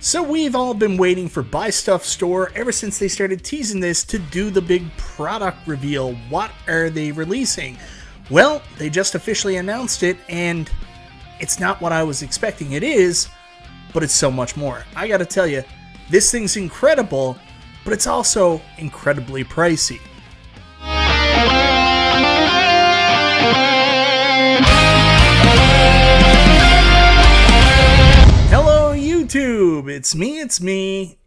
So we've all been waiting for Buy Stuff Store ever since they started teasing this to do the big product reveal. What are they releasing? Well, they just officially announced it, and it's not what I was expecting it is, but it's so much more. I gotta tell you, this thing's incredible, but it's also incredibly pricey. Hello YouTube, it's me,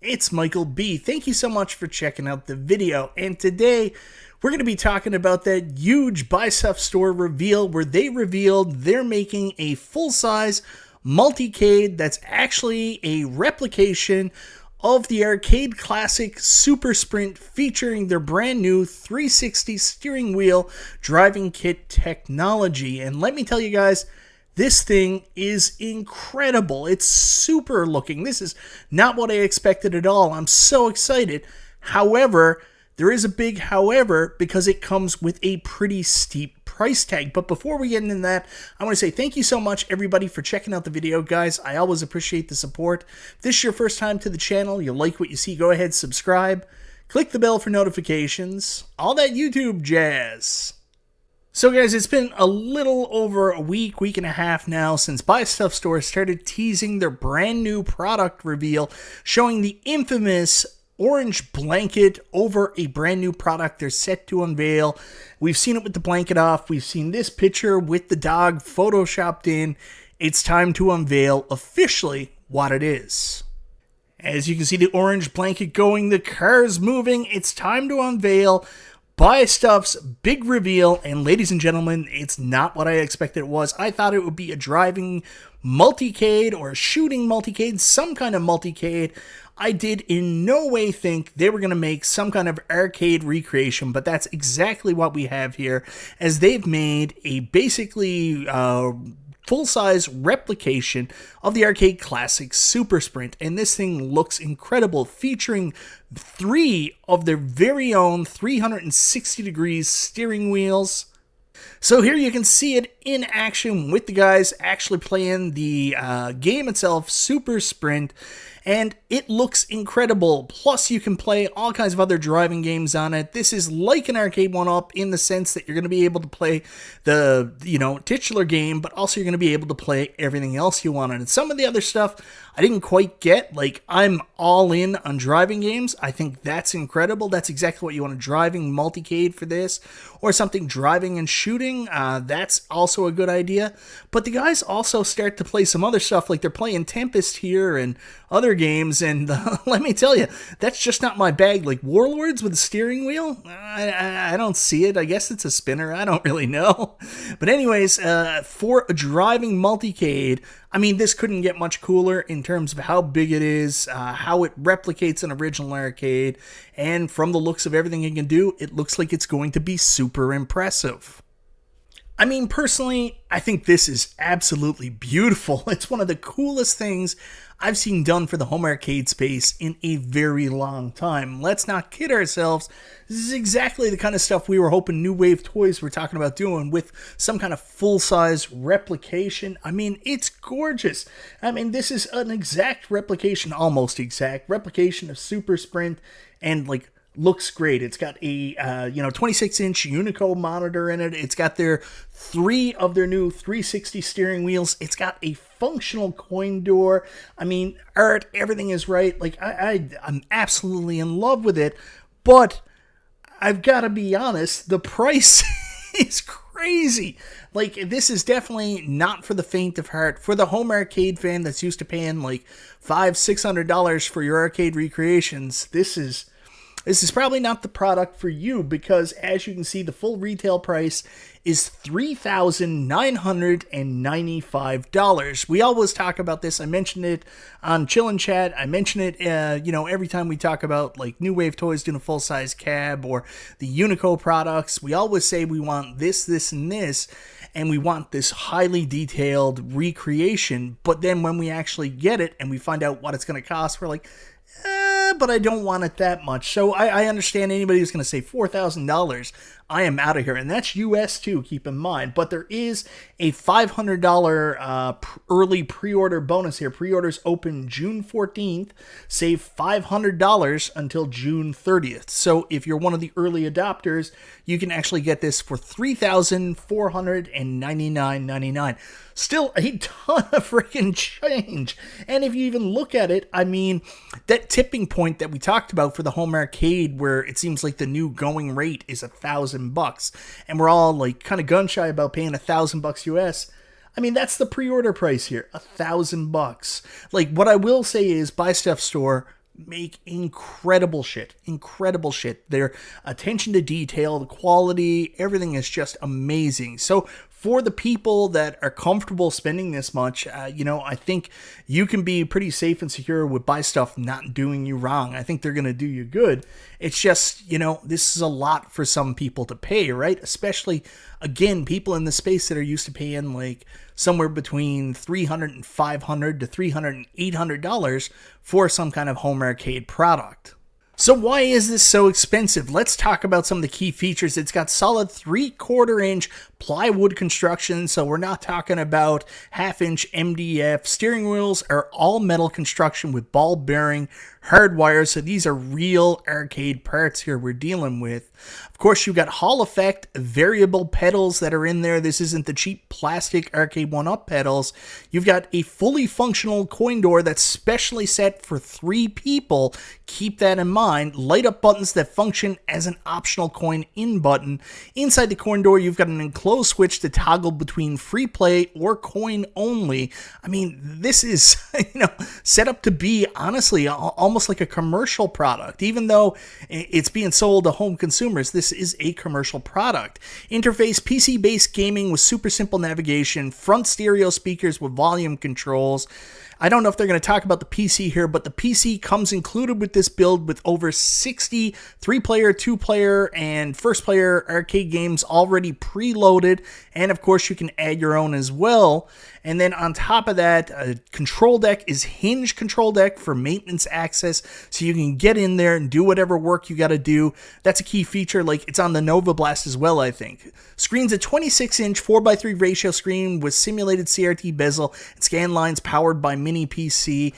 it's Michael B. Thank you so much for checking out the video, and today we're going to be talking about that huge Buy Stuff Store reveal where they revealed they're making a full-size multicade that's actually a replication of the arcade classic Super Sprint, featuring their brand new 360 steering wheel driving kit technology. And let me tell you guys, this thing is incredible. It's super looking. This is not what I expected at all. I'm so excited. However, there is a big however, because it comes with a pretty steep price tag. But before we get into that, I want to say thank you so much, everybody, for checking out the video, guys. I always appreciate the support. If this is your first time to the channel, you like what you see, go ahead, subscribe, click the bell for notifications, all that YouTube jazz. So guys, it's been a little over a week and a half now since Buy Stuff Store started teasing their brand new product reveal, showing the infamous orange blanket over a brand new product they're set to unveil. We've seen it with the blanket off. We've seen this picture with the dog photoshopped in. It's time to unveil officially what it is. As you can see, the orange blanket going, the cars moving. It's time to unveil Buy Stuff's big reveal, and ladies and gentlemen, it's not what I expected it was. I thought it would be a driving multicade or a shooting multicade, some kind of multicade. I did in no way think they were going to make some kind of arcade recreation, but that's exactly what we have here, as they've made a basically full-size replication of the arcade classic Super Sprint, and this thing looks incredible, featuring 3 of their very own 360 degrees steering wheels. So here you can see it in action with the guys actually playing the game itself, Super Sprint, and it looks incredible. Plus, you can play all kinds of other driving games on it. This is like an arcade one-up in the sense that you're going to be able to play the, titular game, but also you're going to be able to play everything else you want on it. Some of the other stuff I didn't quite get. Like, I'm all in on driving games. I think that's incredible. That's exactly what you want, a driving multicade for this, or something driving and shooting. That's also a good idea. But the guys also start to play some other stuff, like they're playing Tempest here and other games, and let me tell you, that's just not my bag. Like Warlords with a steering wheel, I don't see it. I guess it's a spinner. I don't really know. But anyways, for a driving multicade, I mean, this couldn't get much cooler in terms of how big it is, how it replicates an original arcade, and from the looks of everything it can do, it looks like it's going to be super impressive. I mean, personally, I think this is absolutely beautiful. It's one of the coolest things I've seen done for the home arcade space in a very long time. Let's not kid ourselves. This is exactly the kind of stuff we were hoping New Wave Toys were talking about doing with some kind of full-size replication. I mean, it's gorgeous. I mean, this is an exact replication, almost exact replication of Super Sprint, and like, looks great. It's got a 26-inch Unico monitor in it. It's got 3 of their new 360 steering wheels. It's got a functional coin door. I mean, art, everything is right. Like, I'm absolutely in love with it. But I've got to be honest, the price is crazy. Like, this is definitely not for the faint of heart. For the home arcade fan that's used to paying like $500-600 for your arcade recreations, this is probably not the product for you, because as you can see, the full retail price is $3,995. We always talk about this. I mentioned it on Chillin' Chat. I mention it, every time we talk about like New Wave Toys doing a full-size cab or the Unico products. We always say we want this, this, and this, and we want this highly detailed recreation. But then when we actually get it and we find out what it's going to cost, we're like, but I don't want it that much. So I understand anybody who's going to say $4,000. I am out of here. And that's US too, keep in mind. But there is a $500 early pre-order bonus here. Pre-orders open June 14th. Save $500 until June 30th. So if you're one of the early adopters, you can actually get this for $3,499.99. Still a ton of freaking change. And if you even look at it, I mean, that tipping point that we talked about for the home arcade, where it seems like the new going rate is $1,000, and we're all like kind of gun shy about paying $1,000 US. I mean, that's the pre-order price here, $1,000. Like, what I will say is, Buy Stuff Store make incredible shit. Their attention to detail, the quality, everything is just amazing. So for the people that are comfortable spending this much, I think you can be pretty safe and secure with Buy Stuff not doing you wrong. I think they're going to do you good. It's just, this is a lot for some people to pay, right? Especially, again, people in the space that are used to paying like somewhere between $300 and $500 to $300 and $800 for some kind of home arcade product. So why is this so expensive? Let's talk about some of the key features. It's got solid 3/4 inch plywood construction, so we're not talking about 1/2 inch MDF. Steering wheels are all metal construction with ball bearing hardwire, so these are real arcade parts here we're dealing with. Of course, you've got Hall effect variable pedals that are in there. This isn't the cheap plastic arcade 1-up pedals. You've got a fully functional coin door that's specially set for 3 people. Keep that in mind. Light up buttons that function as an optional coin in button. Inside the coin door, you've got an enclosed switch to toggle between free play or coin only. I mean, this is, set up to be, honestly, almost like a commercial product. Even though it's being sold to home consumers, this is a commercial product. Interface, PC-based gaming with super simple navigation, front stereo speakers with volume controls. I don't know if they're going to talk about the PC here, but the PC comes included with this build with over 60 3-player, 2-player, and first-player arcade games already preloaded. And of course, you can add your own as well. And then on top of that, a control deck is hinge control deck for maintenance access, so you can get in there and do whatever work you got to do. That's a key feature. Like, it's on the Nova Blast as well, I think. Screen's a 26-inch 4:3 ratio screen with simulated CRT bezel and scan lines powered by Mini PC.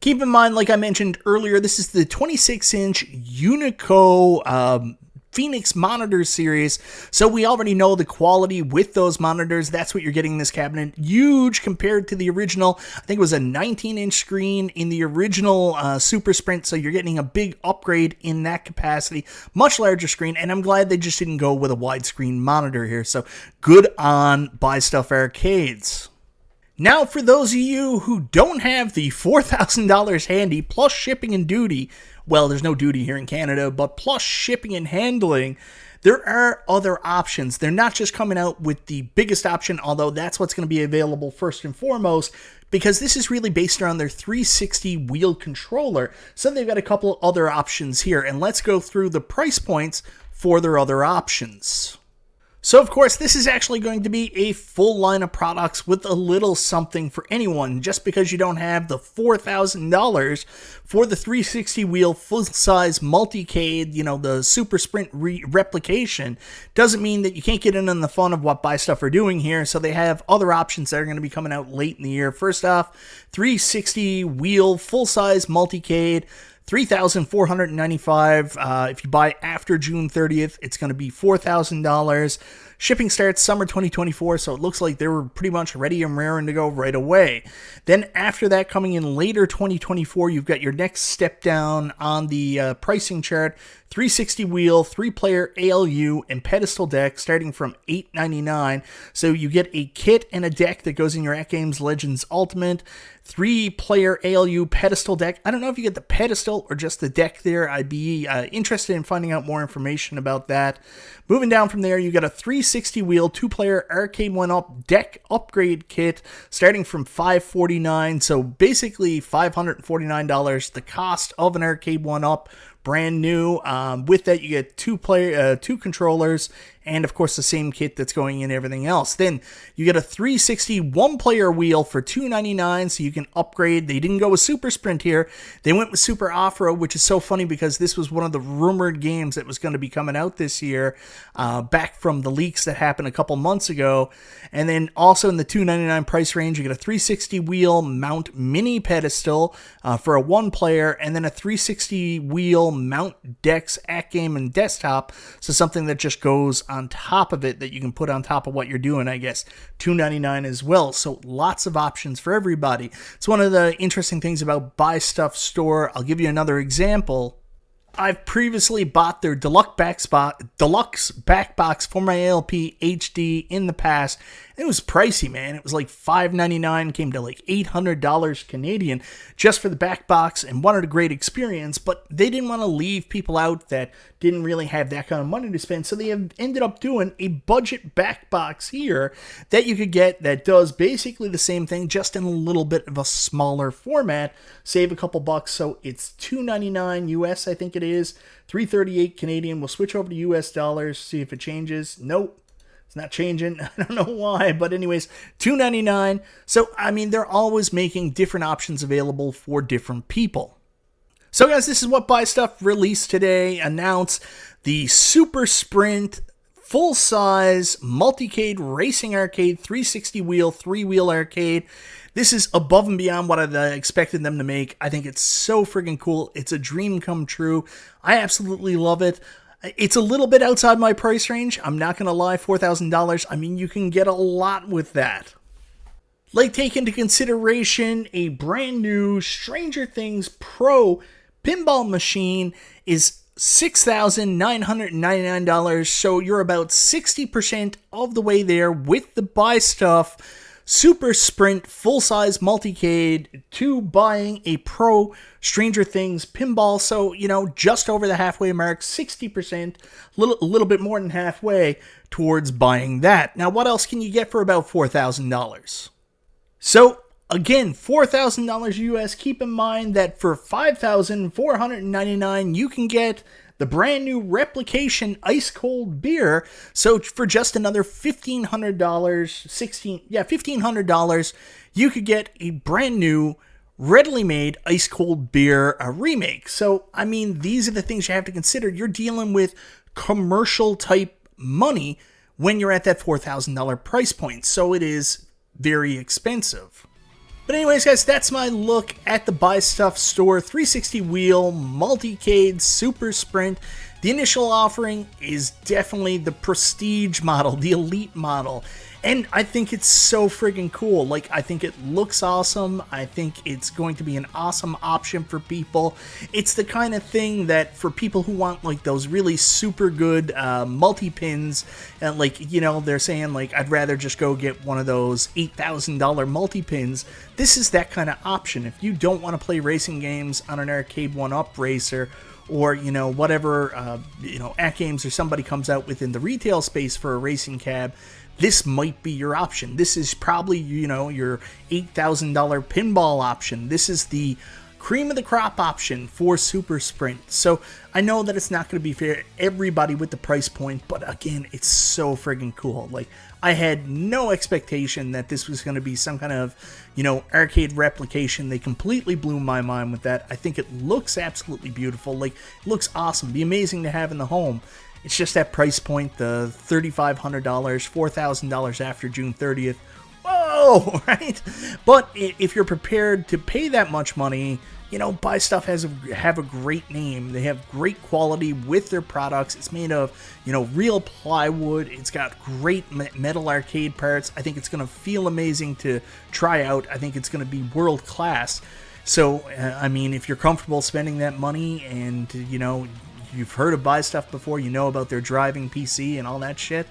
Keep in mind, like I mentioned earlier, this is the 26-inch Unico Phoenix monitor series, so we already know the quality with those monitors. That's what you're getting in this cabinet. Huge compared to the original. I think it was a 19-inch screen in the original Super Sprint, so you're getting a big upgrade in that capacity. Much larger screen, and I'm glad they just didn't go with a widescreen monitor here, so good on Buy Stuff Arcades. Now, for those of you who don't have the $4,000 handy, plus shipping and duty, well, there's no duty here in Canada, but plus shipping and handling, there are other options. They're not just coming out with the biggest option, although that's what's going to be available first and foremost, because this is really based around their 360 wheel controller. So they've got a couple other options here, and let's go through the price points for their other options. So, of course, this is actually going to be a full line of products with a little something for anyone. Just because you don't have the $4,000 for the 360 wheel full size multicade, the Super Sprint replication, doesn't mean that you can't get in on the fun of what Buy Stuff are doing here. So they have other options that are going to be coming out late in the year. First off, 360 wheel full size multicade. $3,495. If you buy after June 30th, it's going to be $4,000. Shipping starts summer 2024, so it looks like they were pretty much ready and raring to go right away. Then after that, coming in later 2024, you've got your next step down on the pricing chart. 360 wheel, 3-player ALU, and pedestal deck starting from $899. So you get a kit and a deck that goes in your At Games Legends Ultimate. 3-player ALU pedestal deck. I don't know if you get the pedestal or just the deck there. I'd be interested in finding out more information about that. Moving down from there, you got a 360 wheel, 2-player arcade 1-up deck upgrade kit starting from $549. So basically $549, the cost of an arcade 1-up brand new. With that, you get two controllers, and of course the same kit that's going in everything else. Then you get a 360 one-player wheel for $2.99, so you can upgrade. They didn't go with Super Sprint here. They went with Super Off-Road, which is so funny because this was one of the rumored games that was going to be coming out this year, back from the leaks that happened a couple months ago. And then also in the $2.99 price range, you get a 360 wheel mount mini pedestal for a one-player, and then a 360 wheel mount decks at game and desktop, so something that just goes on top of it that you can put on top of what you're doing, I guess. $2.99 as well, so lots of options for everybody. It's one of the interesting things about Buy Stuff Store. I'll give you another example. I've previously bought their deluxe back box for my ALP HD in the past. It was pricey, man. It was like $5.99, came to like $800 Canadian just for the back box, and wanted a great experience, but they didn't want to leave people out that didn't really have that kind of money to spend, so they have ended up doing a budget back box here that you could get that does basically the same thing, just in a little bit of a smaller format. Save a couple bucks, so it's $2.99 US, I think it is, $3.38 Canadian. We'll switch over to US dollars, see if it changes. Nope. It's not changing. I don't know why, but anyways, $2.99. So, I mean, they're always making different options available for different people. So, guys, this is what Buy Stuff released today. Announced the Super Sprint Full Size Multicade Racing Arcade 360 wheel, 3-wheel arcade. This is above and beyond what I expected them to make. I think it's so friggin' cool. It's a dream come true. I absolutely love it. It's a little bit outside my price range. I'm not going to lie, $4,000. I mean, you can get a lot with that. Like, take into consideration a brand new Stranger Things Pro pinball machine is $6,999. So you're about 60% of the way there with the Buy Stuff Super Sprint full-size multicade to buying a Pro Stranger Things pinball. So, you know, just over the halfway mark, 60%, a little bit more than halfway towards buying that. Now, what else can you get for about $4,000? So, again, $4,000 US. Keep in mind that for $5,499, you can get the brand new replication ice cold beer. So for just another $1,500, you could get a brand new readily made ice cold beer remake. So, I mean, these are the things you have to consider. You're dealing with commercial type money when you're at that $4,000 price point. So it is very expensive. But anyways, guys, that's my look at the Buy Stuff Store 360 wheel multicade Super Sprint. The initial offering is definitely the prestige model, the elite model. And I think it's so friggin' cool. Like, I think it looks awesome. I think it's going to be an awesome option for people. It's the kind of thing that for people who want, like, those really super good multi-pins, and, like, you know, they're saying, like, I'd rather just go get one of those $8,000 multi-pins. This is that kind of option. If you don't want to play racing games on an Arcade 1-Up racer, or, you know, whatever, you know, at games or somebody comes out within the retail space for a racing cab, this might be your option. This is probably, you know, your $8,000 pinball option. This is the cream of the crop option for Super Sprint. So I know that it's not going to be for everybody with the price point, but again, it's so friggin' cool. Like, I had no expectation that this was going to be some kind of, you know, arcade replication. They completely blew my mind with that. I think it looks absolutely beautiful. Like, it looks awesome. Be amazing to have in the home. It's just that price point, the $3,500, $4,000 after June 30th. Whoa, right? But if you're prepared to pay that much money, you know, Buy Stuff have a great name. They have great quality with their products. It's made of, you know, real plywood. It's got great metal arcade parts. I think it's going to feel amazing to try out. I think it's going to be world class. So, I mean, if you're comfortable spending that money and, you know, you've heard of Buy Stuff before, you know about their driving PC and all that shit,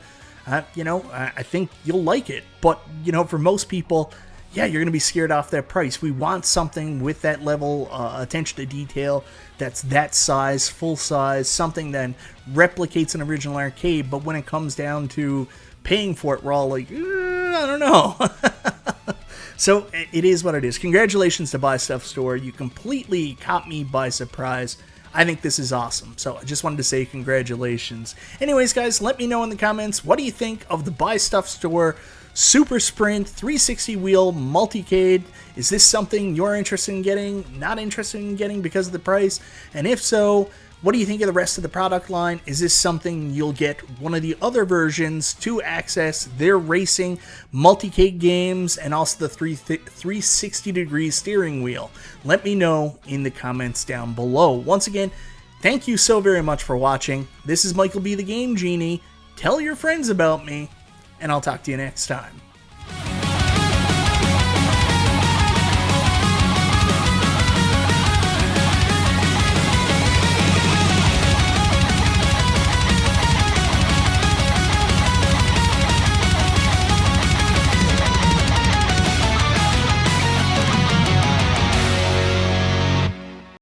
you know, I think you'll like it. But, you know, for most people, yeah, you're going to be scared off that price. We want something with that level attention to detail, that's that size, full size, something that replicates an original arcade. But when it comes down to paying for it, we're all like, I don't know. So it is what it is. Congratulations to Buy Stuff Store. You completely caught me by surprise. I think this is awesome. So I just wanted to say congratulations. Anyways, guys, let me know in the comments, what do you think of the Buy Stuff Store Super Sprint 360 wheel multicade? Is this something you're interested in getting, not interested in getting because of the price? And if so, what do you think of the rest of the product line? Is this something you'll get one of the other versions to access their racing multicade games and also the 360 degree steering wheel? Let me know in the comments down below. Once again, thank you so very much for watching. This is Michael B. the Game Genie. Tell your friends about me, and I'll talk to you next time.